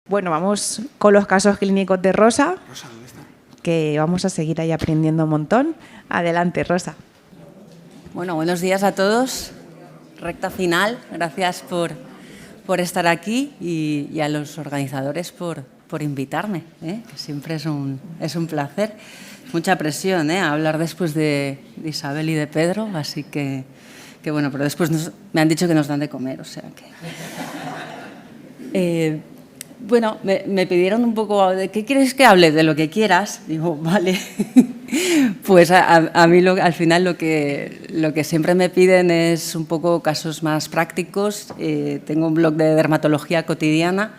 Bueno, vamos con los casos clínicos de Rosa. Rosa, ¿dónde está? Que vamos a seguir ahí aprendiendo un montón. Adelante, Rosa. Bueno, buenos días a todos. Recta final. Gracias por estar aquí y a los organizadores por invitarme, que siempre es un placer. Mucha presión, hablar después de Isabel y de Pedro, así que bueno, pero después me han dicho que nos dan de comer, o sea que... Bueno, me pidieron un poco, ¿de qué quieres que hable? De lo que quieras. Digo, vale. Pues a mí al final lo que siempre me piden es un poco casos más prácticos. Tengo un blog de dermatología cotidiana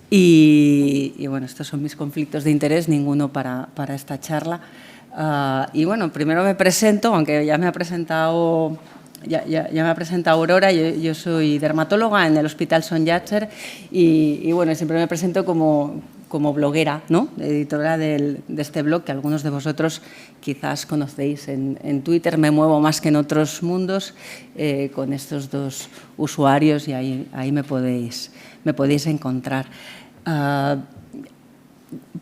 y bueno, estos son mis conflictos de interés, ninguno para esta charla. Y bueno, primero me presento, aunque ya me ha presentado... Ya me ha presentado Aurora, yo soy dermatóloga en el Hospital Son Llàtzer y bueno, siempre me presento como bloguera, ¿no? Editora de este blog que algunos de vosotros quizás conocéis. En Twitter me muevo más que en otros mundos con estos dos usuarios y ahí me podéis encontrar.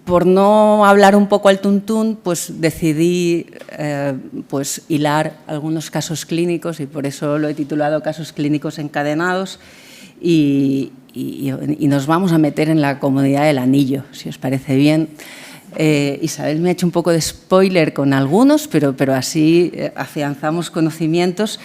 Por no hablar un poco al tuntún, pues decidí pues hilar algunos casos clínicos y por eso lo he titulado Casos clínicos encadenados y nos vamos a meter en la comodidad del anillo, si os parece bien. Isabel me ha hecho un poco de spoiler con algunos, pero así afianzamos conocimientos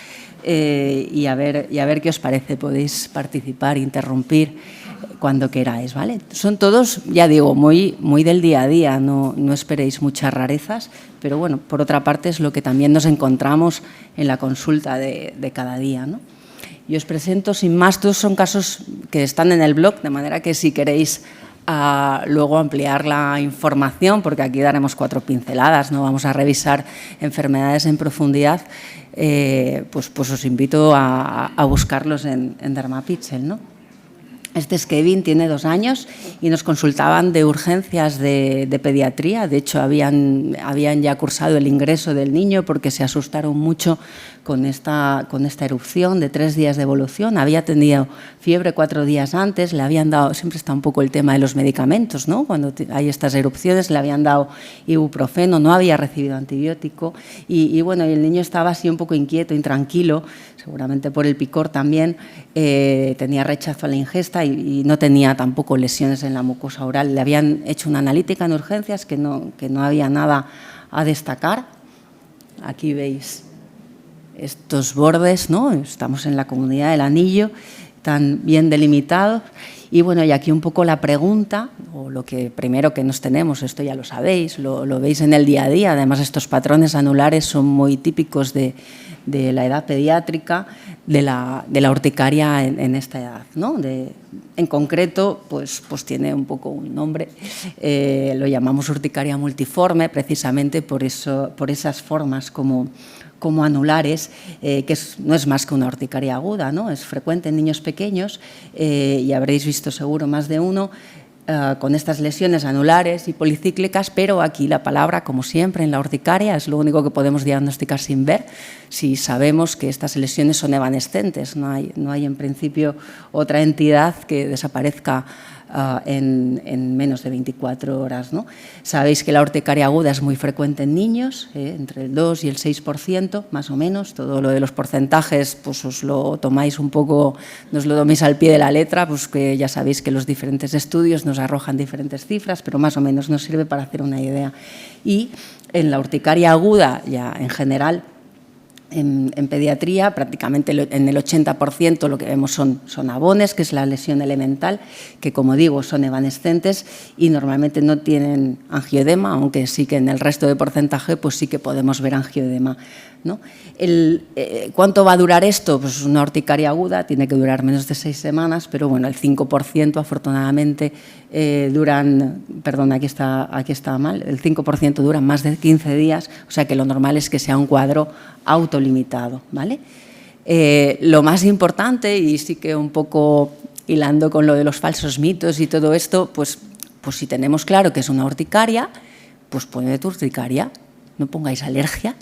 y a ver qué os parece. Podéis participar, interrumpir cuando queráis, ¿vale? Son todos, ya digo, muy del día a día, no esperéis muchas rarezas, pero bueno, por otra parte es lo que también nos encontramos en la consulta de cada día, ¿no? Y os presento, sin más, todos son casos que están en el blog, de manera que si queréis luego ampliar la información, porque aquí daremos 4 pinceladas, no vamos a revisar enfermedades en profundidad, pues os invito a buscarlos en Dermapixel, ¿no? Este es Kevin, tiene 2 años y nos consultaban de urgencias de pediatría. De hecho, habían ya cursado el ingreso del niño porque se asustaron mucho con esta erupción de 3 días de evolución. Había tenido fiebre 4 días antes, le habían dado, siempre está un poco el tema de los medicamentos, ¿no? Cuando hay estas erupciones le habían dado ibuprofeno, no había recibido antibiótico y bueno, y el niño estaba así un poco inquieto, intranquilo, seguramente por el picor también, tenía rechazo a la ingesta y no tenía tampoco lesiones en la mucosa oral. Le habían hecho una analítica en urgencias que no había nada a destacar. Aquí veis estos bordes, ¿no? Estamos en la comunidad del anillo, tan bien delimitados. Y bueno, y aquí un poco la pregunta, o lo que primero que nos tenemos, esto ya lo sabéis, lo veis en el día a día, además estos patrones anulares son muy típicos de la edad pediátrica, de la urticaria en esta edad, ¿no? En concreto, pues tiene un poco un nombre, lo llamamos urticaria multiforme, precisamente por esas formas como anulares, que no es más que una urticaria aguda, ¿no? Es frecuente en niños pequeños y habréis visto seguro más de uno con estas lesiones anulares y policíclicas, pero aquí la palabra, como siempre, en la urticaria es lo único que podemos diagnosticar sin ver, si sabemos que estas lesiones son evanescentes. No hay en principio otra entidad que desaparezca en menos de 24 horas, ¿no? Sabéis que la urticaria aguda es muy frecuente en niños, entre el 2 y el 6%, más o menos. Todo lo de los porcentajes, pues os lo tomáis un poco, nos lo toméis al pie de la letra, pues que ya sabéis que los diferentes estudios nos arrojan diferentes cifras, pero más o menos nos sirve para hacer una idea. Y en la urticaria aguda, ya en general, en pediatría, prácticamente en el 80% lo que vemos son abones, que es la lesión elemental, que como digo son evanescentes y normalmente no tienen angioedema, aunque sí que en el resto de porcentaje pues sí que podemos ver angioedema, ¿no? ¿Cuánto va a durar esto? Pues una urticaria aguda tiene que durar menos de 6 semanas, pero bueno, el 5% afortunadamente duran, perdón, aquí está mal, el 5% duran más de 15 días, o sea que lo normal es que sea un cuadro autolimitado, ¿vale? Lo más importante, y sí que un poco hilando con lo de los falsos mitos y todo esto, pues si tenemos claro que es una urticaria, pues poned urticaria, no pongáis alergia,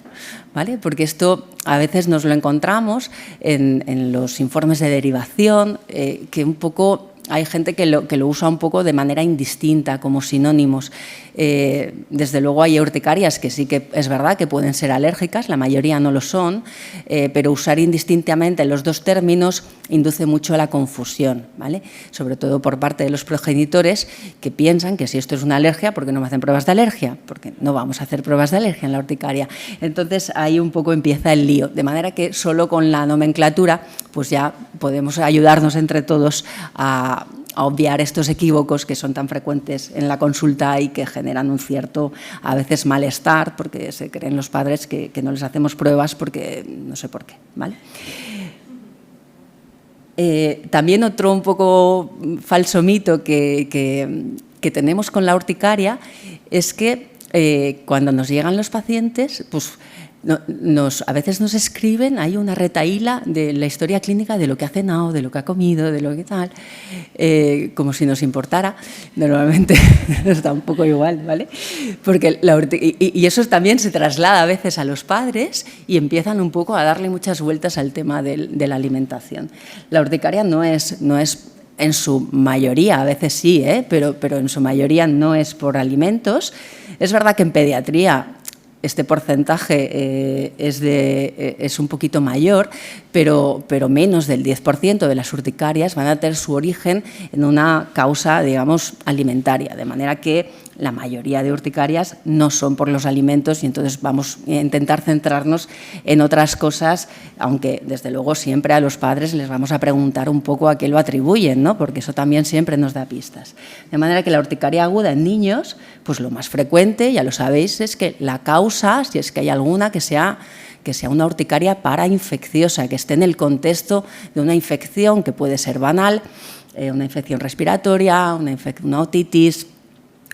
¿vale? Porque esto a veces nos lo encontramos en los informes de derivación, que un poco hay gente que lo usa un poco de manera indistinta, como sinónimos. Desde luego hay urticarias que sí que es verdad que pueden ser alérgicas, la mayoría no lo son, pero usar indistintamente los dos términos induce mucho a la confusión, ¿vale? Sobre todo por parte de los progenitores que piensan que si esto es una alergia, ¿por qué no me hacen pruebas de alergia? Porque no vamos a hacer pruebas de alergia en la urticaria. Entonces ahí un poco empieza el lío, de manera que solo con la nomenclatura pues ya podemos ayudarnos entre todos a obviar estos equívocos que son tan frecuentes en la consulta y que generan un cierto, a veces, malestar, porque se creen los padres que no les hacemos pruebas porque no sé por qué, ¿vale? También otro un poco falso mito que tenemos con la urticaria es que cuando nos llegan los pacientes, pues a veces nos escriben, hay una retahíla de la historia clínica de lo que ha cenado, de lo que ha comido, de lo que tal, como si nos importara. Normalmente nos da un poco igual, ¿vale? Porque y eso también se traslada a veces a los padres y empiezan un poco a darle muchas vueltas al tema de la alimentación. La urticaria no es en su mayoría, a veces sí, pero en su mayoría no es por alimentos. Es verdad que en pediatría este porcentaje es un poquito mayor, pero menos del 10% de las urticarias van a tener su origen en una causa, digamos, alimentaria, de manera que la mayoría de urticarias no son por los alimentos y entonces vamos a intentar centrarnos en otras cosas, aunque desde luego siempre a los padres les vamos a preguntar un poco a qué lo atribuyen, ¿no? Porque eso también siempre nos da pistas. De manera que la urticaria aguda en niños, pues lo más frecuente, ya lo sabéis, es que la causa, si es que hay alguna, que sea una urticaria parainfecciosa, que esté en el contexto de una infección que puede ser banal, una infección respiratoria, una otitis,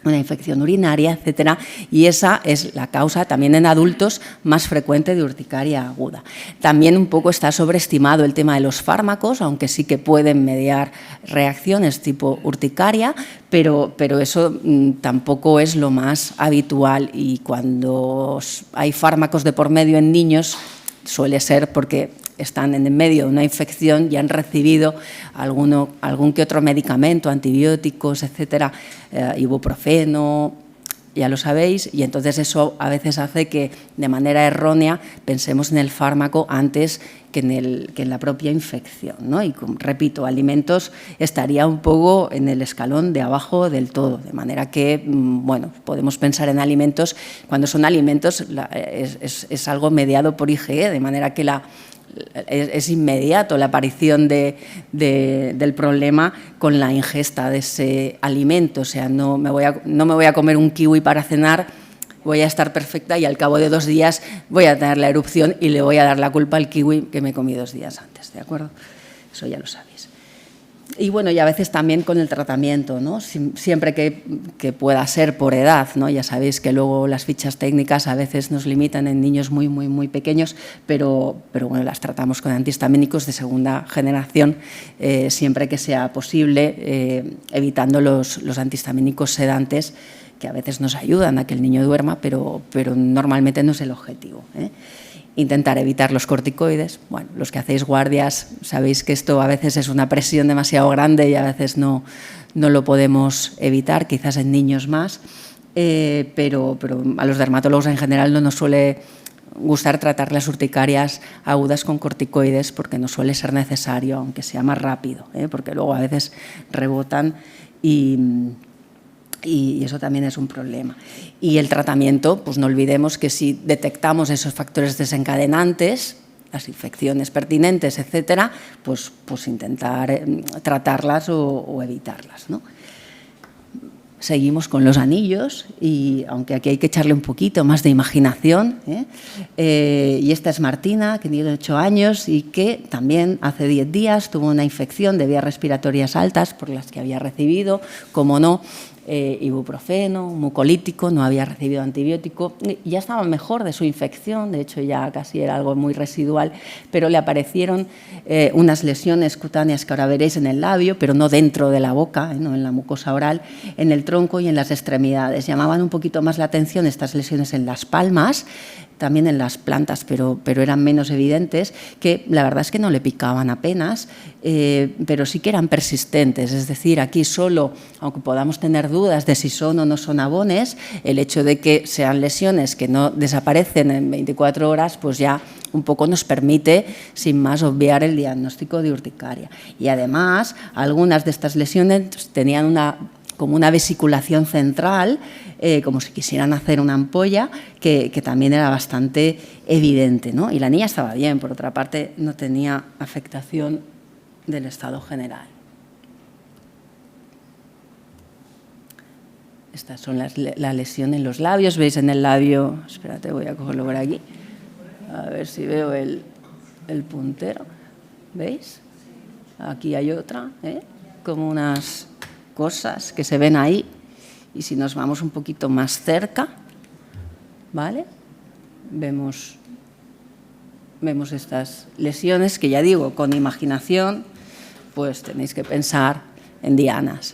una infección urinaria, etcétera, y esa es la causa también en adultos más frecuente de urticaria aguda. También un poco está sobreestimado el tema de los fármacos, aunque sí que pueden mediar reacciones tipo urticaria, pero eso tampoco es lo más habitual, y cuando hay fármacos de por medio en niños suele ser porque están en el medio de una infección y han recibido algún que otro medicamento, antibióticos, etcétera, ibuprofeno, ya lo sabéis, y entonces eso a veces hace que de manera errónea pensemos en el fármaco antes que en la propia infección, ¿no? Y repito, alimentos estaría un poco en el escalón de abajo del todo, de manera que, bueno, podemos pensar en alimentos, cuando son alimentos es algo mediado por IgE, de manera que es inmediato la aparición del problema con la ingesta de ese alimento. O sea, no me voy a comer un kiwi para cenar, voy a estar perfecta y al cabo de 2 días voy a tener la erupción y le voy a dar la culpa al kiwi que me comí 2 días antes, ¿de acuerdo? Eso ya lo sabéis. Y bueno, y a veces también con el tratamiento, ¿no? Siempre que pueda ser por edad, ¿no? Ya sabéis que luego las fichas técnicas a veces nos limitan en niños muy, muy, muy pequeños, pero bueno, las tratamos con antihistamínicos de segunda generación, siempre que sea posible, evitando los antihistamínicos sedantes, que a veces nos ayudan a que el niño duerma, pero normalmente no es el objetivo, ¿eh? Intentar evitar los corticoides. Bueno, los que hacéis guardias sabéis que esto a veces es una presión demasiado grande y a veces no lo podemos evitar, quizás en niños más, pero a los dermatólogos en general no nos suele gustar tratar las urticarias agudas con corticoides porque no suele ser necesario, aunque sea más rápido, porque luego a veces rebotan y eso también es un problema. Y el tratamiento, pues no olvidemos que si detectamos esos factores desencadenantes, las infecciones pertinentes, etcétera, pues intentar tratarlas o evitarlas, ¿no? Seguimos con los anillos, y aunque aquí hay que echarle un poquito más de imaginación, y esta es Martina, que tiene 8 años y que también hace 10 días tuvo una infección de vías respiratorias altas por las que había recibido, como no, ibuprofeno, mucolítico, no había recibido antibiótico, ya estaba mejor de su infección, de hecho ya casi era algo muy residual, pero le aparecieron unas lesiones cutáneas que ahora veréis en el labio, pero no dentro de la boca, no en la mucosa oral, en el tronco y en las extremidades. Llamaban un poquito más la atención estas lesiones en las palmas, también en las plantas, pero eran menos evidentes, que la verdad es que no le picaban apenas, pero sí que eran persistentes. Es decir, aquí solo, aunque podamos tener dudas de si son o no son abones, el hecho de que sean lesiones que no desaparecen en 24 horas, pues ya un poco nos permite, sin más, obviar el diagnóstico de urticaria. Y además, algunas de estas lesiones tenían como una vesiculación central, como si quisieran hacer una ampolla, que también era bastante evidente, ¿no? Y la niña estaba bien, por otra parte, no tenía afectación del estado general. Estas son la lesión en los labios. ¿Veis en el labio? Espérate, voy a cogerlo por aquí. A ver si veo el puntero. ¿Veis? Aquí hay otra, como unas cosas que se ven ahí. Y si nos vamos un poquito más cerca, ¿vale? Vemos estas lesiones que, ya digo, con imaginación, pues tenéis que pensar en dianas,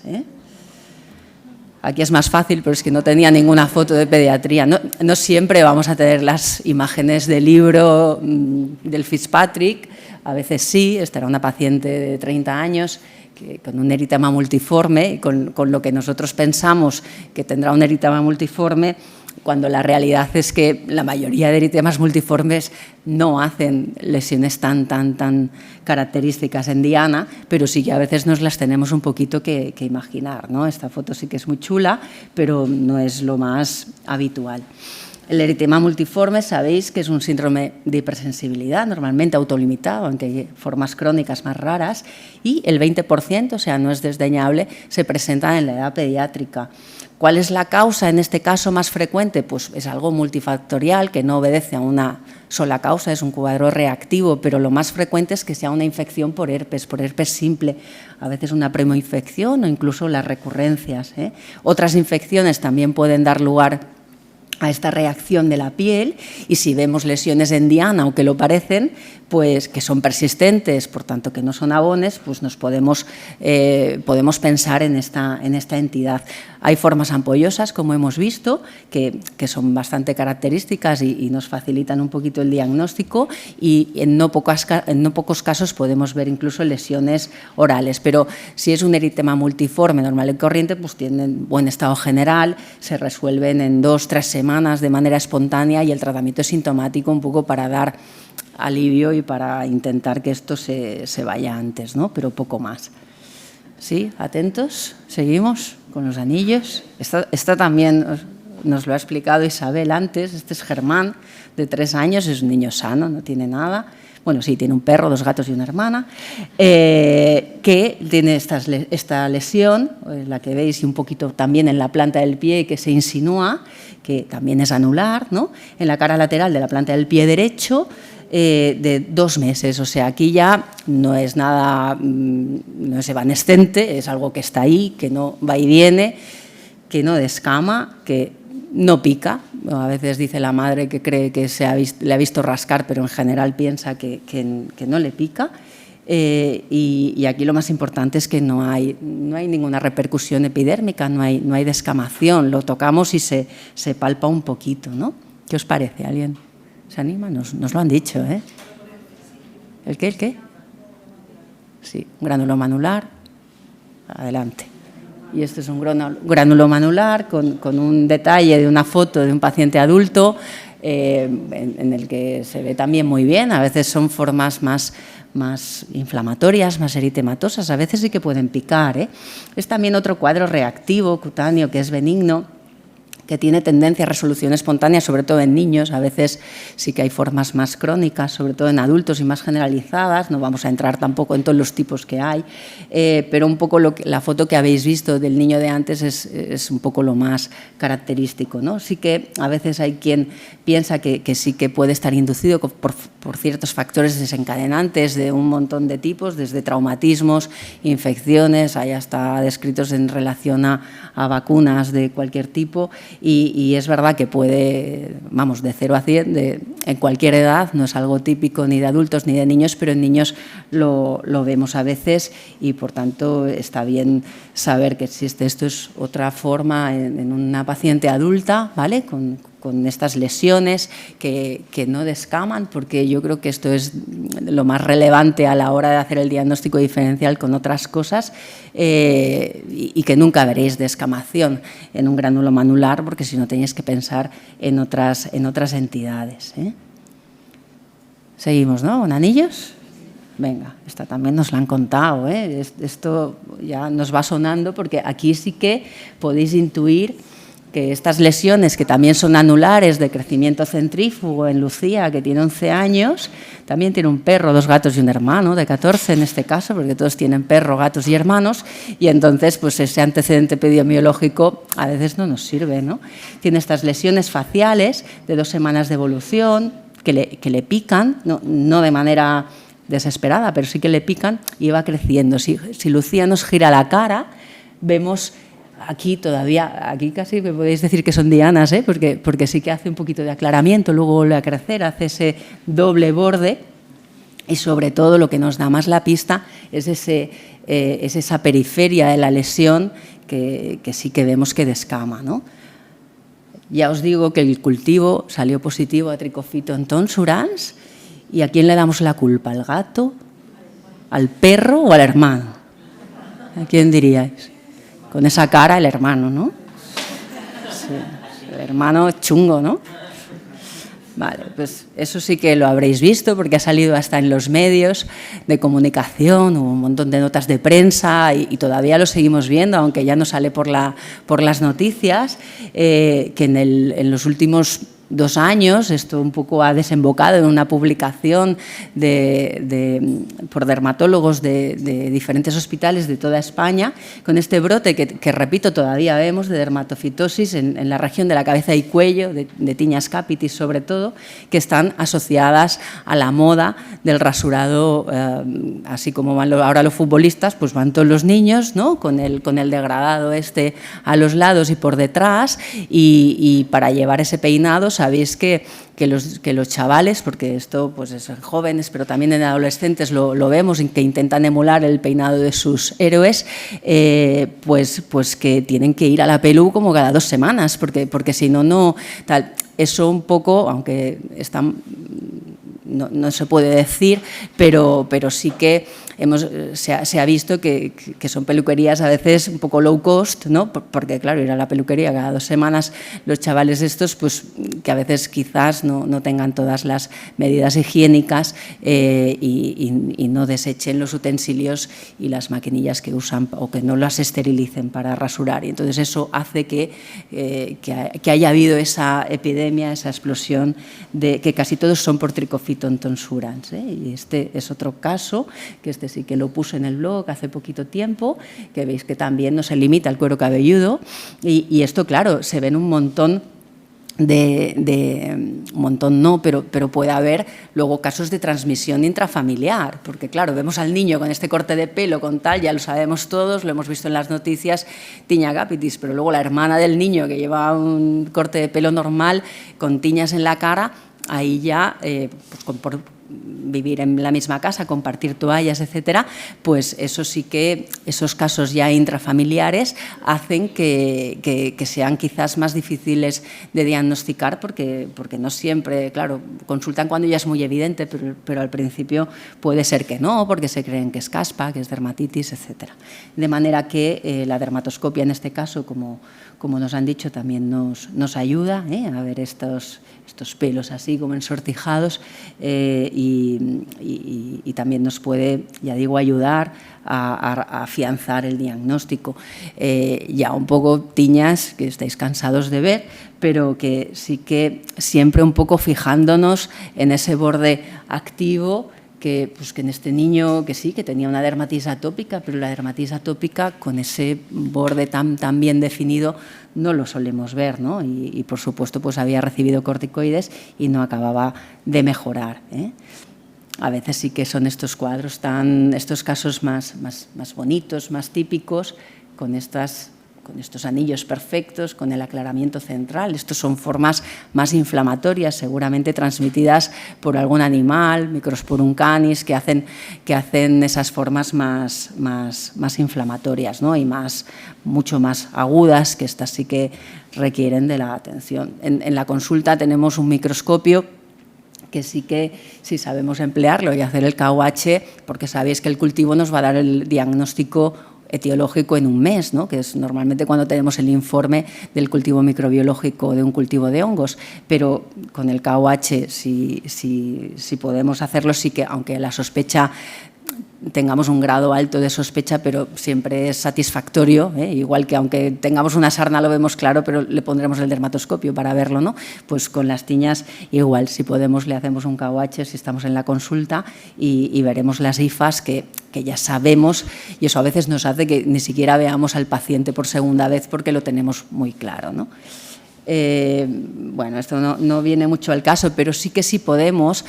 Aquí es más fácil, pero es que no tenía ninguna foto de pediatría. No siempre vamos a tener las imágenes del libro del Fitzpatrick, a veces sí. Esta era una paciente de 30 años con un eritema multiforme, y con lo que nosotros pensamos que tendrá un eritema multiforme, cuando la realidad es que la mayoría de eritemas multiformes no hacen lesiones tan características en diana, pero sí que a veces nos las tenemos un poquito que imaginar, ¿no? Esta foto sí que es muy chula, pero no es lo más habitual. El eritema multiforme, sabéis que es un síndrome de hipersensibilidad, normalmente autolimitado, aunque hay formas crónicas más raras, y el 20%, o sea, no es desdeñable, se presenta en la edad pediátrica. ¿Cuál es la causa en este caso más frecuente? Pues es algo multifactorial que no obedece a una sola causa, es un cuadro reactivo, pero lo más frecuente es que sea una infección por herpes simple, a veces una premoinfección o incluso las recurrencias. Otras infecciones también pueden dar lugar a esta reacción de la piel, y si vemos lesiones en diana o que lo parecen, pues que son persistentes, por tanto que no son abones, pues nos podemos pensar en esta entidad. Hay formas ampollosas, como hemos visto, que son bastante características y nos facilitan un poquito el diagnóstico, y en no pocos casos podemos ver incluso lesiones orales. Pero si es un eritema multiforme normal y corriente, pues tienen buen estado general, se resuelven en 2-3 semanas de manera espontánea, y el tratamiento es sintomático un poco para dar alivio y para intentar que esto se vaya antes, ¿no? Pero poco más. ¿Sí? ¿Atentos? ¿Seguimos con los anillos? Esta también nos lo ha explicado Isabel antes. Este es Germán, de 3 años, es un niño sano, no tiene nada. Bueno, sí, tiene un perro, 2 gatos y una hermana, que tiene esta lesión, la que veis, y un poquito también en la planta del pie, que se insinúa, que también es anular, ¿no? En la cara lateral de la planta del pie derecho, de 2 meses. O sea, aquí ya no es nada, no es evanescente, es algo que está ahí, que no va y viene, que no descama, que no pica. A veces dice la madre que cree que le ha visto rascar, pero en general piensa que no le pica. Y aquí lo más importante es que no hay ninguna repercusión epidérmica, no hay descamación. Lo tocamos y se palpa un poquito, ¿no? ¿Qué os parece? ¿Alguien se anima? Nos lo han dicho, ¿eh? ¿El qué? ¿El qué? Sí, un granuloma anular. Adelante. Y este es un granuloma anular con un detalle de una foto de un paciente adulto, en el que se ve también muy bien. A veces son formas más inflamatorias, más eritematosas, a veces sí que pueden picar, Es también otro cuadro reactivo cutáneo que es benigno, que tiene tendencia a resolución espontánea, sobre todo en niños. A veces sí que hay formas más crónicas, sobre todo en adultos y más generalizadas. No vamos a entrar tampoco en todos los tipos que hay, pero un poco la foto que habéis visto del niño de antes es un poco lo más característico, ¿no? Sí que a veces hay quien piensa que sí que puede estar inducido por ciertos factores desencadenantes de un montón de tipos, desde traumatismos, infecciones, hay hasta descritos en relación a vacunas de cualquier tipo. Y es verdad que puede, vamos, de 0 a 100, en cualquier edad, no es algo típico ni de adultos ni de niños, pero en niños lo vemos a veces, y por tanto está bien saber que existe. Esto es otra forma en una paciente adulta, ¿vale? Con estas lesiones que no descaman, porque yo creo que esto es lo más relevante a la hora de hacer el diagnóstico diferencial con otras cosas, y que nunca veréis descamación en un granuloma anular, porque si no tenéis que pensar en otras entidades. Seguimos, ¿no? ¿Con anillos? Venga, esta también nos la han contado, ¿eh? Esto ya nos va sonando, porque aquí sí que podéis intuir que estas lesiones, que también son anulares de crecimiento centrífugo en Lucía, que tiene 11 años, también tiene un perro, 2 gatos y un hermano, de 14 en este caso, porque todos tienen perro, gatos y hermanos, y entonces pues ese antecedente epidemiológico a veces no nos sirve, ¿no? Tiene estas lesiones faciales de 2 semanas de evolución, que le pican, no de manera desesperada, pero sí que le pican y va creciendo. Si Lucía nos gira la cara, vemos aquí todavía, aquí casi me podéis decir que son dianas, porque sí que hace un poquito de aclaramiento, luego vuelve a crecer, hace ese doble borde, y sobre todo lo que nos da más la pista es esa periferia de la lesión que sí que vemos que descama, ¿no? Ya os digo que el cultivo salió positivo a Trichophyton tonsurans. ¿Y a quién le damos la culpa? ¿Al gato? ¿Al perro o al hermano? ¿A quién diríais? Con esa cara, el hermano, ¿no? Sí, el hermano chungo, ¿no? Vale, pues eso sí que lo habréis visto, porque ha salido hasta en los medios de comunicación, hubo un montón de notas de prensa y todavía lo seguimos viendo, aunque ya no sale por las noticias, que en los últimos 2 años esto un poco ha desembocado en una publicación por dermatólogos de diferentes hospitales de toda España, con este brote que repito, todavía vemos de dermatofitosis en la región de la cabeza y cuello, de tiñas capitis sobre todo, que están asociadas a la moda del rasurado, así como van ahora los futbolistas, pues van todos los niños, ¿no? con el degradado a los lados y por detrás, y para llevar ese peinado sabéis que los chavales, porque esto pues es en jóvenes, pero también en adolescentes lo vemos, que intentan emular el peinado de sus héroes, pues que tienen que ir a la pelú como cada 2 semanas, porque si no, tal. Eso un poco, aunque no se puede decir, pero sí que se ha visto que son peluquerías a veces un poco low cost, ¿no? Porque claro, ir a la peluquería cada 2 semanas, los chavales estos, pues que a veces quizás no tengan todas las medidas higiénicas, y no desechen los utensilios y las maquinillas que usan, o que no las esterilicen para rasurar, y entonces eso hace que haya habido esa epidemia, esa explosión de que casi todos son por Trichophyton tonsurans, y este es otro caso, que sí que lo puse en el blog hace poquito tiempo, que veis que también no se limita al cuero cabelludo, y esto claro, se ven un montón pero puede haber luego casos de transmisión intrafamiliar, porque claro, vemos al niño con este corte de pelo, con tal, ya lo sabemos todos, lo hemos visto en las noticias, tiña capitis, pero luego la hermana del niño que lleva un corte de pelo normal, con tiñas en la cara, ahí ya, por vivir en la misma casa, compartir toallas, etcétera, pues eso sí que, esos casos ya intrafamiliares hacen que sean quizás más difíciles de diagnosticar, porque no siempre, claro, consultan cuando ya es muy evidente, pero al principio puede ser que no, porque se creen que es caspa, que es dermatitis, etcétera. De manera que la dermatoscopia en este caso, como nos han dicho, también nos ayuda a ver estos pelos así como ensortijados, y también nos puede, ya digo, ayudar a afianzar el diagnóstico. Ya un poco tiñas que estáis cansados de ver, pero que sí que siempre un poco fijándonos en ese borde activo, que en este niño que sí, que tenía una dermatitis atópica, pero la dermatitis atópica con ese borde tan bien definido no lo solemos ver, ¿no? Y por supuesto pues había recibido corticoides y no acababa de mejorar, A veces sí que son estos cuadros estos casos más bonitos, más típicos, con estos anillos perfectos, con el aclaramiento central. Estos son formas más inflamatorias, seguramente transmitidas por algún animal, Microsporum canis, que hacen esas formas más inflamatorias, ¿no? Y mucho más agudas, que estas sí que requieren de la atención. En la consulta tenemos un microscopio que sí que, si sabemos emplearlo y hacer el KUH, porque sabéis que el cultivo nos va a dar el diagnóstico etiológico en un mes, ¿no? Que es normalmente cuando tenemos el informe del cultivo microbiológico de un cultivo de hongos, pero con el KUH, si podemos hacerlo, sí que, aunque la sospecha tengamos un grado alto de sospecha, pero siempre es satisfactorio, igual que aunque tengamos una sarna lo vemos claro, pero le pondremos el dermatoscopio para verlo, ¿no? Pues con las tiñas igual, si podemos le hacemos un KUH si estamos en la consulta y veremos las hifas que ya sabemos, y eso a veces nos hace que ni siquiera veamos al paciente por segunda vez porque lo tenemos muy claro, ¿no? Bueno, esto no viene mucho al caso, pero sí que sí podemos,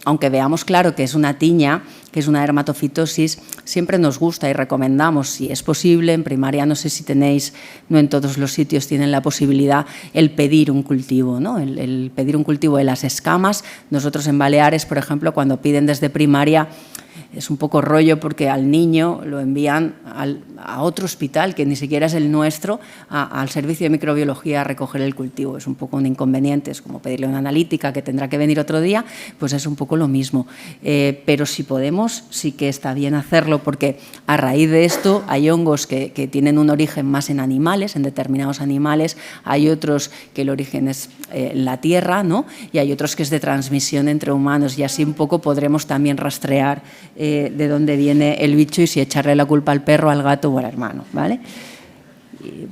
aunque veamos claro que es una tiña, que es una dermatofitosis, siempre nos gusta y recomendamos, si es posible, en primaria no sé si tenéis, no en todos los sitios tienen la posibilidad, el pedir un cultivo, ¿no? El pedir un cultivo de las escamas. Nosotros en Baleares, por ejemplo, cuando piden desde primaria, es un poco rollo porque al niño lo envían a otro hospital que ni siquiera es el nuestro, al servicio de microbiología a recoger el cultivo. Es un poco un inconveniente, es como pedirle una analítica que tendrá que venir otro día, pues es un poco lo mismo. Pero si podemos, sí que está bien hacerlo porque a raíz de esto hay hongos que tienen un origen más en animales, en determinados animales, hay otros que el origen es en la tierra, ¿no? Y hay otros que es de transmisión entre humanos y así un poco podremos también rastrear de dónde viene el bicho y si echarle la culpa al perro, al gato o al hermano, ¿vale?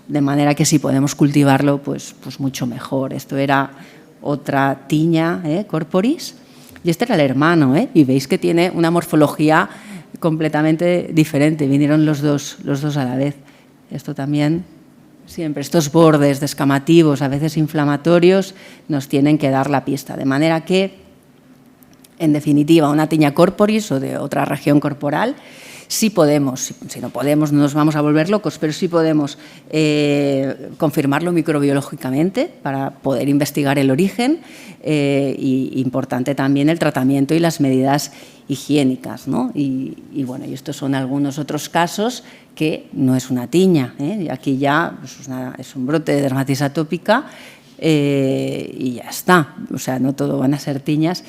De manera que si podemos cultivarlo, pues mucho mejor. Esto era otra tiña, corporis, y este era el hermano, y veis que tiene una morfología completamente diferente. Vinieron los dos a la vez. Esto también, siempre, estos bordes descamativos, a veces inflamatorios, nos tienen que dar la pista. De manera que, en definitiva, una tiña corporis o de otra región corporal, sí podemos, si no podemos no nos vamos a volver locos, pero sí podemos confirmarlo microbiológicamente para poder investigar el origen y importante también el tratamiento y las medidas higiénicas, ¿no? Y bueno, y estos son algunos otros casos que no es una tiña, aquí ya pues, es un brote de dermatitis atópica y ya está, o sea, no todo van a ser tiñas.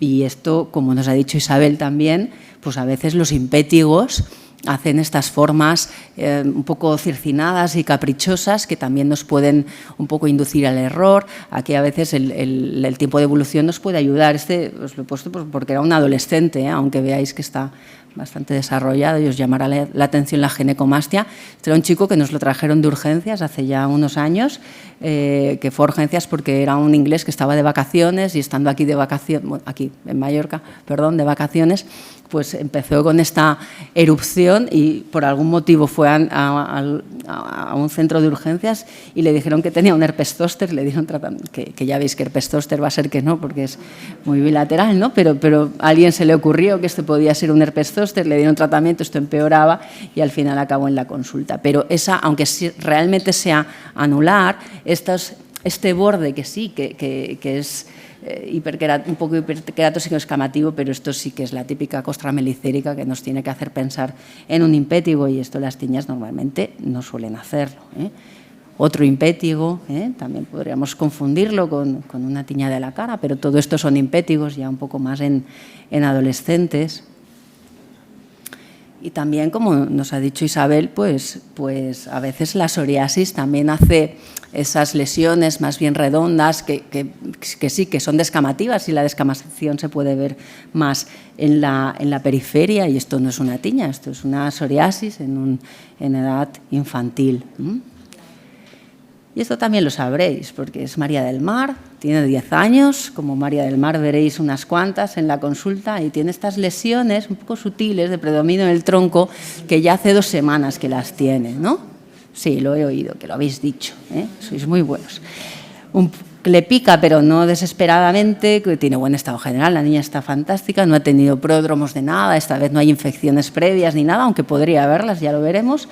Y esto, como nos ha dicho Isabel también, pues a veces los impétigos hacen estas formas un poco circinadas y caprichosas que también nos pueden un poco inducir al error. Aquí a veces el tiempo de evolución nos puede ayudar. Este os lo he puesto porque era un adolescente, aunque veáis que está bastante desarrollado y os llamará la atención la ginecomastia. Este era un chico que nos lo trajeron de urgencias hace ya unos años, que fue urgencias porque era un inglés que estaba de vacaciones y estando aquí de vacaciones, bueno, aquí en Mallorca, perdón, de vacaciones, pues empezó con esta erupción y por algún motivo fue a un centro de urgencias y le dijeron que tenía un herpes zóster, le dieron tratamiento, que ya veis que herpes zóster va a ser que no, porque es muy bilateral, ¿no? Pero a alguien se le ocurrió que esto podía ser un herpes zóster, le dieron tratamiento, esto empeoraba y al final acabó en la consulta. Pero aunque realmente sea anular, este borde que sí, que es un poco hiperqueratósico escamativo, pero esto sí que es la típica costra melicérica que nos tiene que hacer pensar en un impétigo y esto las tiñas normalmente no suelen hacerlo. Otro impétigo, también podríamos confundirlo con una tiña de la cara, pero todo esto son impétigos ya un poco más en adolescentes. Y también, como nos ha dicho Isabel, pues a veces la psoriasis también hace esas lesiones más bien redondas que sí, que son descamativas y la descamación se puede ver más en la periferia y esto no es una tiña, esto es una psoriasis en edad infantil. Y esto también lo sabréis porque es María del Mar, tiene 10 años, como María del Mar veréis unas cuantas en la consulta y tiene estas lesiones un poco sutiles de predominio del tronco que ya hace 2 semanas que las tiene, ¿no? Sí, lo he oído, que lo habéis dicho, sois muy buenos. le pica, pero no desesperadamente, que tiene buen estado general, la niña está fantástica, no ha tenido pródromos de nada, esta vez no hay infecciones previas ni nada, aunque podría haberlas, ya lo veremos.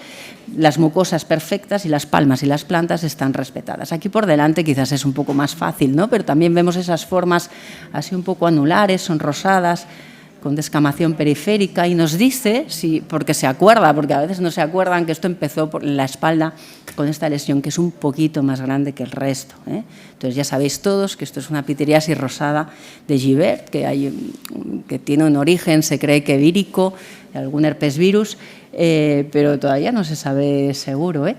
Las mucosas perfectas y las palmas y las plantas están respetadas. Aquí por delante quizás es un poco más fácil, ¿no? Pero también vemos esas formas así un poco anulares, son rosadas, con descamación periférica, y nos dice, porque se acuerda, porque a veces no se acuerdan, que esto empezó por la espalda con esta lesión, que es un poquito más grande que el resto, ¿eh? Entonces ya sabéis todos que esto es una pityriasis rosada de Gibert, que tiene un origen, se cree que vírico, algún herpes virus, pero todavía no se sabe seguro, ¿eh?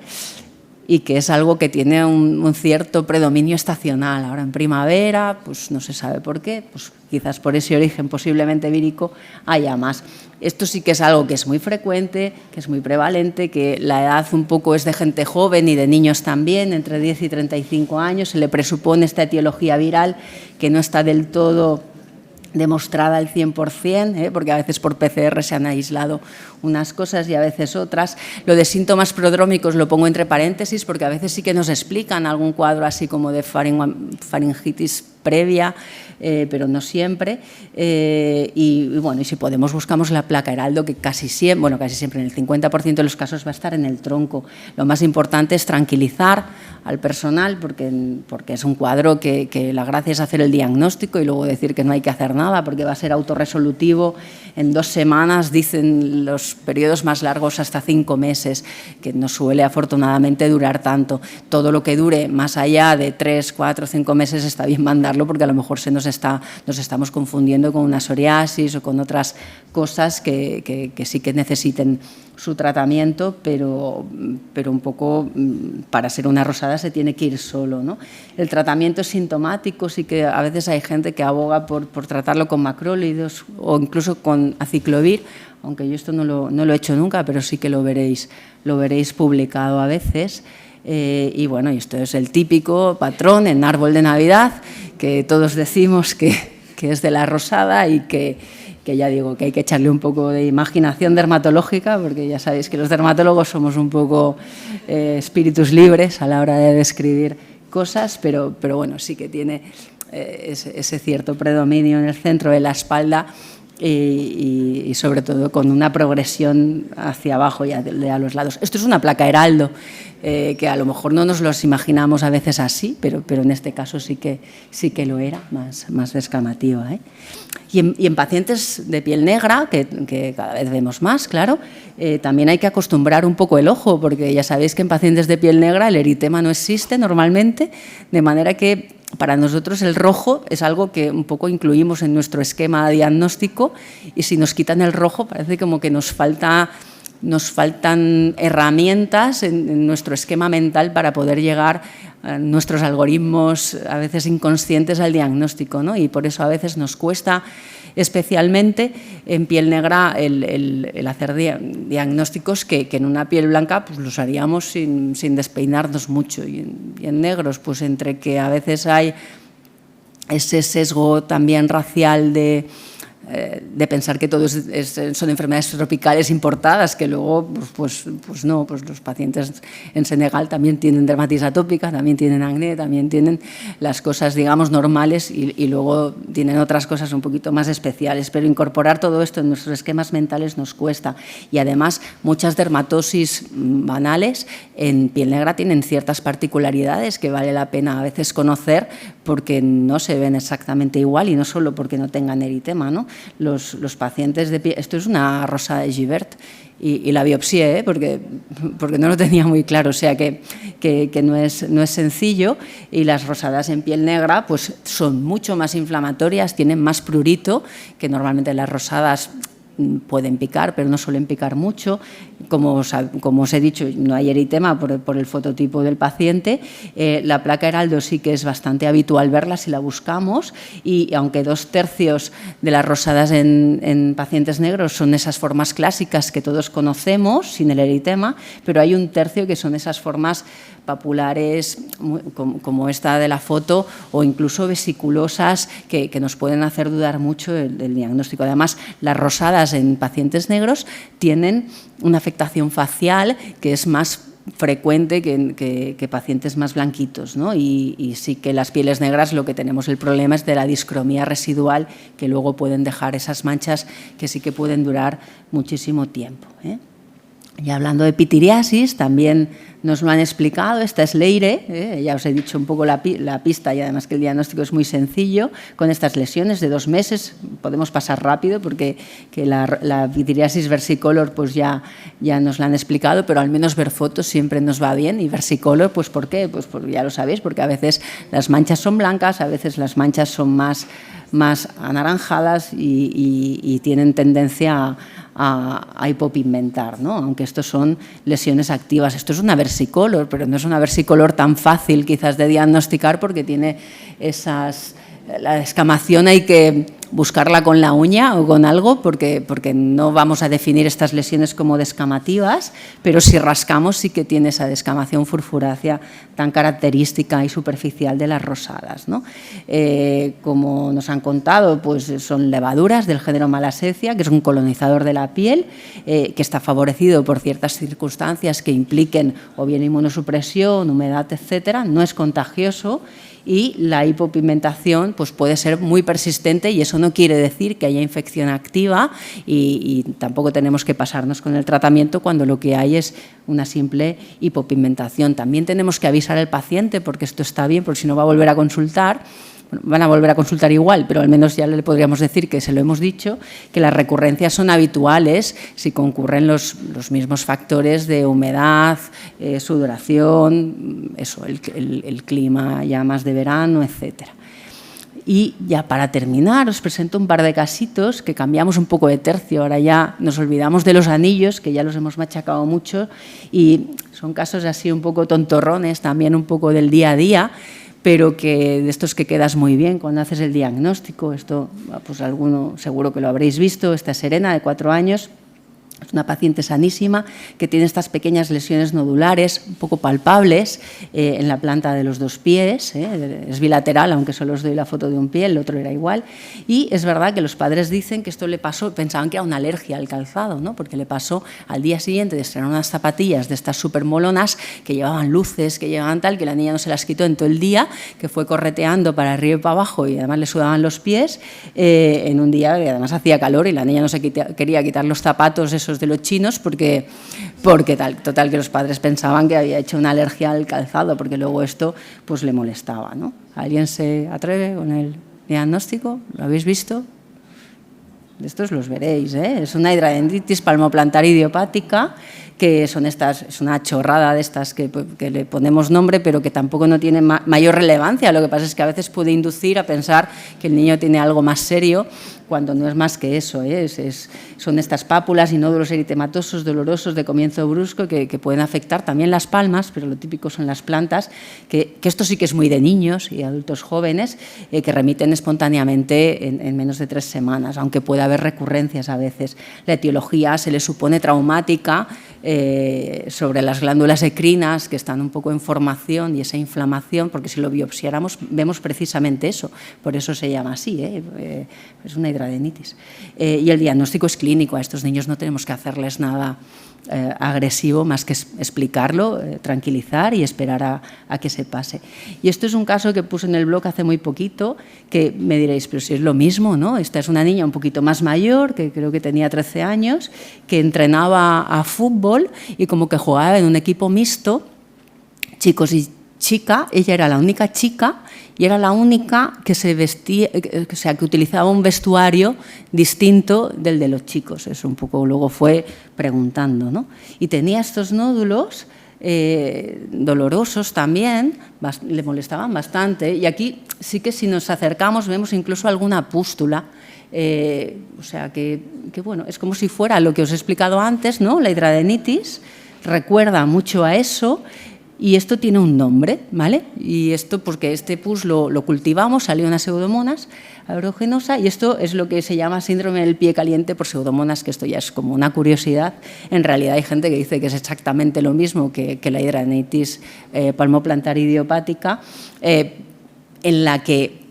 Y que es algo que tiene un cierto predominio estacional. Ahora en primavera, pues no se sabe por qué, pues quizás por ese origen posiblemente vírico haya más. Esto sí que es algo que es muy frecuente, que es muy prevalente, que la edad un poco es de gente joven y de niños también, entre 10 y 35 años, se le presupone esta etiología viral que no está del todo demostrada al 100%, porque a veces por PCR se han aislado unas cosas y a veces otras. Lo de síntomas prodrómicos lo pongo entre paréntesis porque a veces sí que nos explican algún cuadro así como de faringitis previa, pero no siempre. Y bueno, y si podemos buscamos la placa Heraldo, que casi siempre en el 50% de los casos va a estar en el tronco. Lo más importante es tranquilizar al personal porque es un cuadro que la gracia es hacer el diagnóstico y luego decir que no hay que hacer nada porque va a ser autorresolutivo en 2 semanas, dicen los periodos más largos hasta 5 meses, que no suele afortunadamente durar tanto. Todo lo que dure más allá de 3, 4, 5 meses está bien mandarlo porque a lo mejor nos estamos confundiendo con una psoriasis o con otras cosas que sí que necesiten su tratamiento, pero un poco para ser una rosada se tiene que ir solo, ¿no? El tratamiento es sintomático, sí que a veces hay gente que aboga por tratarlo con macrólidos o incluso con aciclovir, aunque yo esto no lo he hecho nunca, pero sí que lo veréis publicado a veces. Y bueno, esto es el típico patrón en árbol de Navidad, que todos decimos que es de la rosada y que ya digo que hay que echarle un poco de imaginación dermatológica, porque ya sabéis que los dermatólogos somos un poco espíritus libres a la hora de describir cosas, pero bueno, sí que tiene ese cierto predominio en el centro de la espalda y sobre todo con una progresión hacia abajo y a los lados. Esto es una placa Heraldo, que a lo mejor no nos los imaginamos a veces así, pero en este caso sí que lo era, más descamativa, ¿eh? Y en pacientes de piel negra, que cada vez vemos más, claro, también hay que acostumbrar un poco el ojo, porque ya sabéis que en pacientes de piel negra el eritema no existe normalmente, de manera que para nosotros el rojo es algo que un poco incluimos en nuestro esquema diagnóstico y si nos quitan el rojo parece como que nos faltan herramientas en nuestro esquema mental para poder llegar a nuestros algoritmos a veces inconscientes al diagnóstico, ¿no? Y por eso a veces nos cuesta especialmente en piel negra el hacer diagnósticos que en una piel blanca pues los haríamos sin despeinarnos mucho y en negros pues entre que a veces hay ese sesgo también racial de pensar que todo son enfermedades tropicales importadas, que luego pues no, pues los pacientes en Senegal también tienen dermatitis atópica, también tienen acné, también tienen las cosas, digamos, normales y luego tienen otras cosas un poquito más especiales, pero incorporar todo esto en nuestros esquemas mentales nos cuesta y además muchas dermatosis banales en piel negra tienen ciertas particularidades que vale la pena a veces conocer porque no se ven exactamente igual y no solo porque no tengan eritema, ¿no? Los pacientes de piel, esto es una rosada de Gibert y la biopsié, porque no lo tenía muy claro, o sea que no es sencillo y las rosadas en piel negra pues son mucho más inflamatorias, tienen más prurito que normalmente las rosadas pueden picar, pero no suelen picar mucho. Como os he dicho, no hay eritema por el fototipo del paciente. La placa Heraldo sí que es bastante habitual verla si la buscamos y aunque 2/3 de las rosadas en pacientes negros son esas formas clásicas que todos conocemos, sin el eritema, pero hay 1/3 que son esas formas papulares como esta de la foto o incluso vesiculosas que nos pueden hacer dudar mucho del diagnóstico. Además, las rosadas en pacientes negros tienen una afectación facial que es más frecuente que pacientes más blanquitos, ¿no? Y sí que las pieles negras lo que tenemos el problema es de la discromía residual, que luego pueden dejar esas manchas que sí que pueden durar muchísimo tiempo, ¿eh? Y hablando de pitiriasis, también nos lo han explicado, esta es Leire, ya os he dicho un poco la pista y además que el diagnóstico es muy sencillo, con estas lesiones de 2 meses, podemos pasar rápido porque la pitiriasis versicolor pues ya nos la han explicado, pero al menos ver fotos siempre nos va bien. Y versicolor, pues ¿por qué? Pues ya lo sabéis, porque a veces las manchas son blancas, a veces las manchas son más anaranjadas y tienen tendencia a hipopigmentar, ¿no? Aunque estos son lesiones activas. Esto es una versicolor, pero no es una versicolor tan fácil quizás de diagnosticar porque tiene la descamación hay que buscarla con la uña o con algo porque no vamos a definir estas lesiones como descamativas, pero si rascamos sí que tiene esa descamación furfurácea tan característica y superficial de las rosadas, ¿no? Como nos han contado, pues son levaduras del género Malassezia, que es un colonizador de la piel, que está favorecido por ciertas circunstancias que impliquen o bien inmunosupresión, humedad, etcétera. No es contagioso y la hipopigmentación pues puede ser muy persistente y eso no quiere decir que haya infección activa y tampoco tenemos que pasarnos con el tratamiento cuando lo que hay es una simple hipopigmentación. También tenemos que avisar al paciente porque esto está bien, porque si no va a volver a consultar. Bueno, van a volver a consultar igual, pero al menos ya le podríamos decir que se lo hemos dicho, que las recurrencias son habituales si concurren los mismos factores de humedad, sudoración, eso, el clima ya más de verano, etcétera. Y ya para terminar os presento un par de casitos que cambiamos un poco de tercio, ahora ya nos olvidamos de los anillos, que ya los hemos machacado mucho, y son casos así un poco tontorrones, también un poco del día a día, pero que de estos que quedas muy bien cuando haces el diagnóstico. Esto, pues alguno seguro que lo habréis visto. Esta es Serena, de 4 años. Es una paciente sanísima que tiene estas pequeñas lesiones nodulares un poco palpables en la planta de los 2 pies. Es bilateral, aunque solo os doy la foto de un pie, el otro era igual. Y es verdad que los padres dicen que esto le pasó, pensaban que era una alergia al calzado, ¿no? Porque le pasó al día siguiente de estrenar unas zapatillas de estas súper molonas que llevaban luces, que llevaban tal, que la niña no se las quitó en todo el día, que fue correteando para arriba y para abajo y además le sudaban los pies en un día que además hacía calor y la niña no se quería quitar los zapatos de los chinos porque total que los padres pensaban que había hecho una alergia al calzado porque luego esto pues le molestaba, ¿no? ¿Alguien se atreve con el diagnóstico? ¿Lo habéis visto? Estos los veréis, ¿eh? Es una hidradenitis palmoplantar idiopática, que son estas, es una chorrada de estas que le ponemos nombre, pero que tampoco no tiene mayor relevancia. Lo que pasa es que a veces puede inducir a pensar que el niño tiene algo más serio, cuando no es más que eso, ¿eh? Son estas pápulas y nódulos eritematosos dolorosos de comienzo brusco que pueden afectar también las palmas, pero lo típico son las plantas, que esto sí que es muy de niños y adultos jóvenes, que remiten espontáneamente en menos de 3 semanas, aunque pueda haber recurrencias a veces. La etiología se le supone traumática sobre las glándulas ecrinas, que están un poco en formación, y esa inflamación, porque si lo biopsiáramos vemos precisamente eso, por eso se llama así, es una hidradenitis. Y el diagnóstico es clínico, a estos niños no tenemos que hacerles nada agresivo más que explicarlo, tranquilizar y esperar a que se pase. Y esto es un caso que puse en el blog hace muy poquito, que me diréis, pero si es lo mismo, ¿no? Esta es una niña un poquito más mayor, que creo que tenía 13 años, que entrenaba a fútbol y como que jugaba en un equipo mixto, chicos y chica. Ella era la única chica y era la única que se vestía, o sea, que utilizaba un vestuario distinto del de los chicos. Eso un poco luego fue preguntando, ¿no? Y tenía estos nódulos dolorosos también, le molestaban bastante. Y aquí sí que si nos acercamos vemos incluso alguna pústula. O sea, que bueno, es como si fuera lo que os he explicado antes, ¿no? La hidradenitis recuerda mucho a eso. Y esto tiene un nombre, ¿vale? Y esto porque este pus lo cultivamos, salió una pseudomonas aeruginosa y esto es lo que se llama síndrome del pie caliente por pseudomonas, que esto ya es como una curiosidad. En realidad hay gente que dice que es exactamente lo mismo que la hidradenitis palmoplantar idiopática, en la que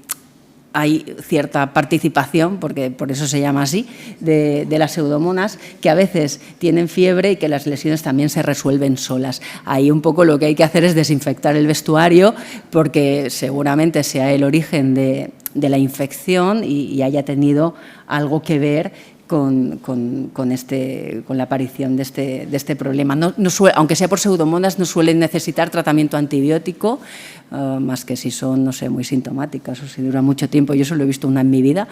hay cierta participación, porque por eso se llama así, de las pseudomonas, que a veces tienen fiebre y que las lesiones también se resuelven solas. Ahí un poco lo que hay que hacer es desinfectar el vestuario, porque seguramente sea el origen de la infección y haya tenido algo que ver con la aparición de este problema. Aunque sea por pseudomonas, no suelen necesitar tratamiento antibiótico, más que si son, no sé, muy sintomáticas o si duran mucho tiempo. Yo solo he visto una en mi vida,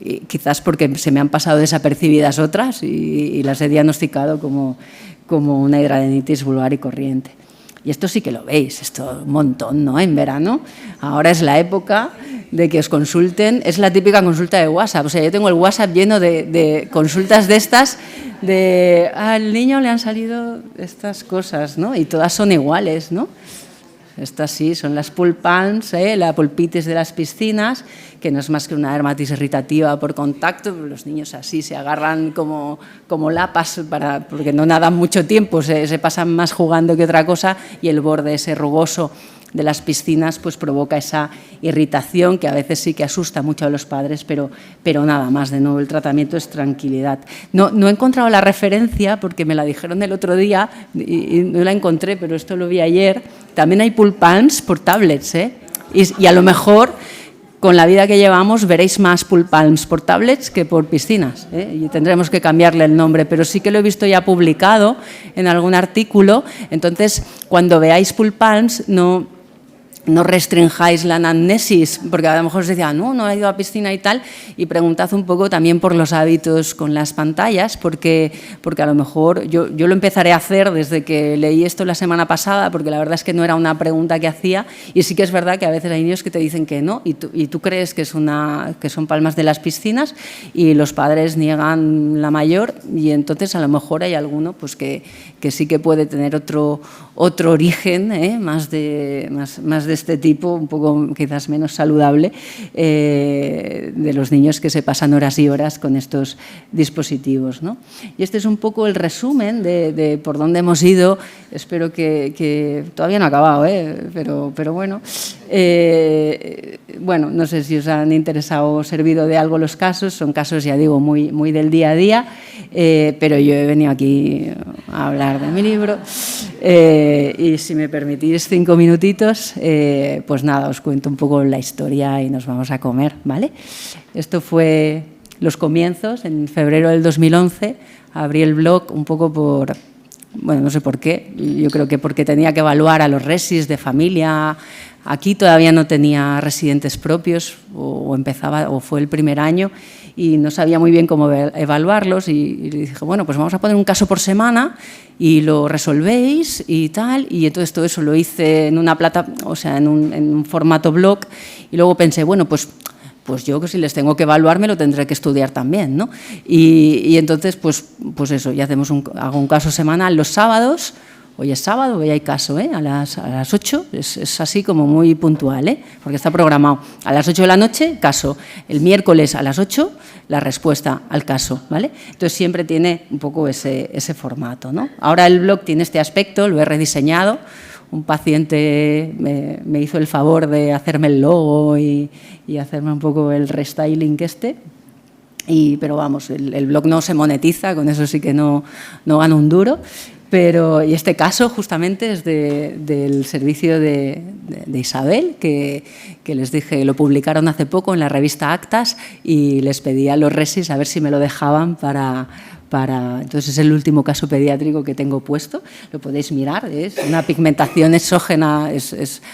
y quizás porque se me han pasado desapercibidas otras y las he diagnosticado como una hidradenitis vulvar y corriente. Y esto sí que lo veis, esto un montón, ¿no? En verano. Ahora es la época de que os consulten, es la típica consulta de WhatsApp. O sea, yo tengo el WhatsApp lleno de consultas de estas, al niño le han salido estas cosas, ¿no? Y todas son iguales, ¿no? Estas sí, son las pool palms, la pulpitis de las piscinas, que no es más que una dermatitis irritativa por contacto. Los niños así se agarran como lapas porque no nadan mucho tiempo, se pasan más jugando que otra cosa, y el borde ese rugoso de las piscinas pues provoca esa irritación que a veces sí que asusta mucho a los padres, pero nada más. De nuevo, el tratamiento es tranquilidad. No he encontrado la referencia porque me la dijeron el otro día y no la encontré, pero esto lo vi ayer. También hay pool palms por tablets, y a lo mejor con la vida que llevamos veréis más pool palms por tablets que por piscinas, y tendremos que cambiarle el nombre, pero sí que lo he visto ya publicado en algún artículo. Entonces, cuando veáis pool palms, no restringáis la anamnesis, porque a lo mejor os decía, no ha ido a piscina y tal, y preguntad un poco también por los hábitos con las pantallas, porque a lo mejor yo lo empezaré a hacer desde que leí esto la semana pasada, porque la verdad es que no era una pregunta que hacía, y sí que es verdad que a veces hay niños que te dicen que no, y tú crees que son palmas de las piscinas, y los padres niegan la mayor, y entonces a lo mejor hay alguno pues que sí que puede tener otro origen, más de este tipo, un poco quizás menos saludable, de los niños que se pasan horas y horas con estos dispositivos, ¿no? Y este es un poco el resumen de por dónde hemos ido. Espero que todavía no ha acabado, pero bueno. Bueno, no sé si os han interesado o servido de algo los casos. Son casos, ya digo, muy del día a día, pero yo he venido aquí a hablar de mi libro. Y si me permitís 5 minutitos, pues nada, os cuento un poco la historia y nos vamos a comer, ¿vale? Esto fue los comienzos, en febrero del 2011. Abrí el blog un poco bueno, no sé por qué, yo creo que porque tenía que evaluar a los resis de familia. Aquí todavía no tenía residentes propios, o fue el primer año, y no sabía muy bien cómo evaluarlos, y dije, bueno, pues vamos a poner un caso por semana y lo resolvéis y tal, y entonces todo eso lo hice en una en un formato blog, y luego pensé, bueno, pues yo que si les tengo que evaluar me lo tendré que estudiar también, ¿no? Y entonces, pues eso, ya hago un caso semanal los sábados. Hoy es sábado, hoy hay caso, a las 8, es así como muy puntual, porque está programado. A las 8 de la noche, caso. El miércoles a las 8, la respuesta al caso, ¿vale? Entonces siempre tiene un poco ese formato, ¿no? Ahora el blog tiene este aspecto, lo he rediseñado. Un paciente me hizo el favor de hacerme el logo y hacerme un poco el restyling pero vamos, el blog no se monetiza, con eso sí que no gano un duro. Y este caso justamente es del servicio de Isabel, que les dije, lo publicaron hace poco en la revista Actas, y les pedí a los resis a ver si me lo dejaban entonces es el último caso pediátrico que tengo puesto, lo podéis mirar, es una pigmentación exógena,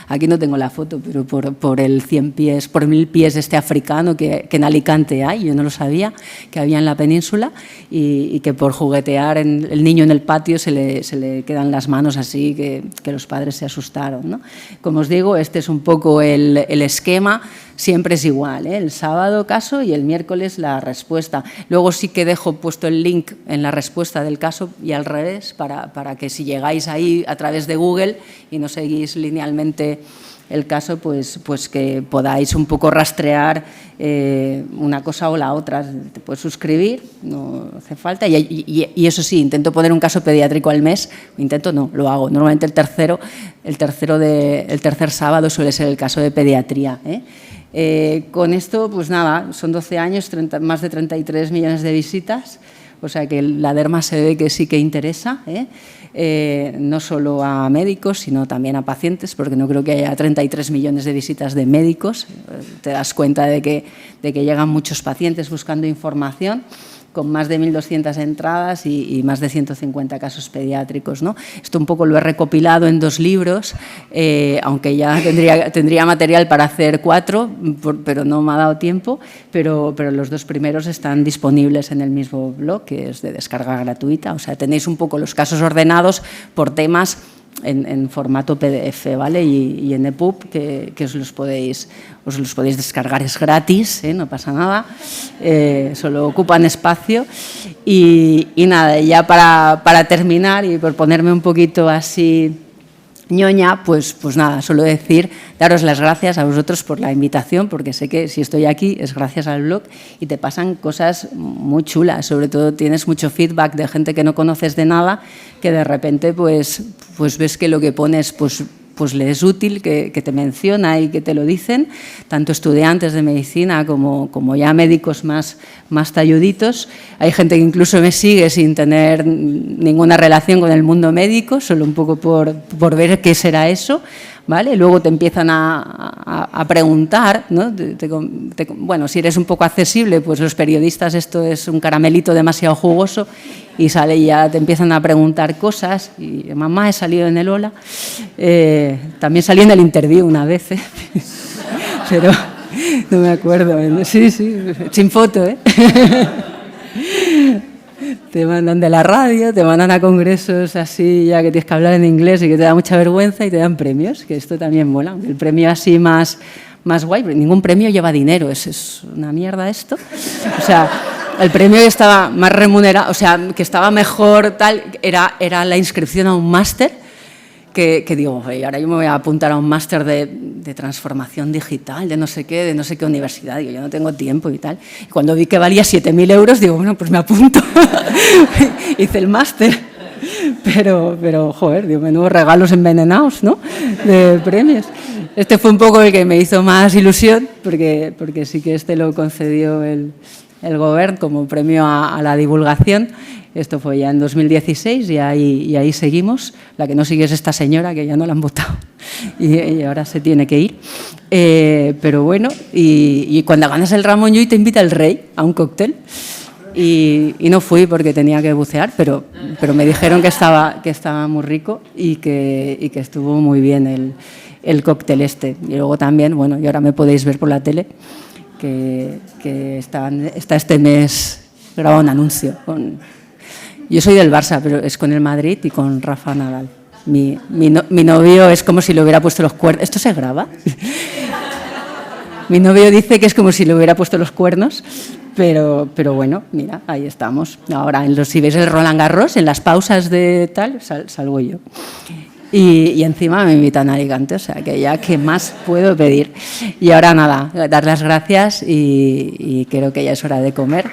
aquí no tengo la foto, pero por el 1000 pies africano que en Alicante hay, yo no lo sabía, que había en la península, y que por juguetear el niño en el patio se le quedan las manos así, que los padres se asustaron, ¿no? Como os digo, este es un poco el esquema. Siempre es igual, el sábado caso y el miércoles la respuesta. Luego sí que dejo puesto el link en la respuesta del caso y al revés, para que si llegáis ahí a través de Google y no seguís linealmente el caso, pues que podáis un poco rastrear una cosa o la otra. Te puedes suscribir, no hace falta, y eso sí, intento poner un caso pediátrico al mes. Lo hago. Normalmente el tercer sábado suele ser el caso de pediatría, Con esto, pues nada, son 12 años, más de 33 millones de visitas, o sea que la derma se ve que sí que interesa, no solo a médicos, sino también a pacientes, porque no creo que haya 33 millones de visitas de médicos. Te das cuenta de que llegan muchos pacientes buscando información, con más de 1.200 entradas y más de 150 casos pediátricos, ¿no? Esto un poco lo he recopilado en 2 libros, aunque ya tendría material para hacer 4, pero no me ha dado tiempo, pero los 2 primeros están disponibles en el mismo blog, que es de descarga gratuita. O sea, tenéis un poco los casos ordenados por temas en formato PDF, ¿vale? Y en EPUB, que os los podéis descargar, es gratis, no pasa nada, solo ocupan espacio. Y nada, ya para terminar y por ponerme un poquito así ñoña, pues nada, solo daros las gracias a vosotros por la invitación, porque sé que si estoy aquí es gracias al blog y te pasan cosas muy chulas, sobre todo tienes mucho feedback de gente que no conoces de nada, que de repente pues ves que lo que pones pues le es útil, que te menciona y que te lo dicen, tanto estudiantes de medicina como ya médicos más talluditos. Hay gente que incluso me sigue sin tener ninguna relación con el mundo médico, solo un poco por ver qué será eso, ¿vale? Luego te empiezan a preguntar, ¿no? Bueno, si eres un poco accesible, pues los periodistas, esto es un caramelito demasiado jugoso y sale y ya te empiezan a preguntar cosas. Y mamá, he salido en el Hola. También salí en el Interview una vez, pero no me acuerdo. Sí, sin foto, Te mandan de la radio, te mandan a congresos así ya que tienes que hablar en inglés y que te da mucha vergüenza y te dan premios, que esto también mola. El premio así más guay, ningún premio lleva dinero, es una mierda esto. O sea, el premio que estaba más remunerado, o sea, que estaba mejor tal, era la inscripción a un máster, que digo, ahora yo me voy a apuntar a un máster de transformación digital, de no sé qué universidad, digo, yo no tengo tiempo y tal. Y cuando vi que valía 7.000 euros, digo, bueno, pues me apunto. Hice el máster, pero joder, digo, menudos regalos envenenados, ¿no?, de premios. Este fue un poco el que me hizo más ilusión, porque sí que lo concedió el Govern como premio a la divulgación. Esto fue ya en 2016 y ahí seguimos. La que no sigue es esta señora, que ya no la han votado y ahora se tiene que ir. Pero bueno, y cuando ganas el Ramón Llull te invita el rey a un cóctel. Y no fui porque tenía que bucear, pero me dijeron que estaba muy rico y que estuvo muy bien el cóctel este. Y luego también, bueno, y ahora me podéis ver por la tele, que está este mes grabado un anuncio. Yo soy del Barça, pero es con el Madrid y con Rafa Nadal. Mi novio es como si le hubiera puesto los cuernos. ¿Esto se graba? Mi novio dice que es como si le hubiera puesto los cuernos, pero bueno, mira, ahí estamos. Ahora, si veis el Roland Garros, en las pausas de tal, salgo yo. Y encima me invitan a Alicante, o sea que ya, ¿qué más puedo pedir? Y ahora nada, dar las gracias y creo que ya es hora de comer.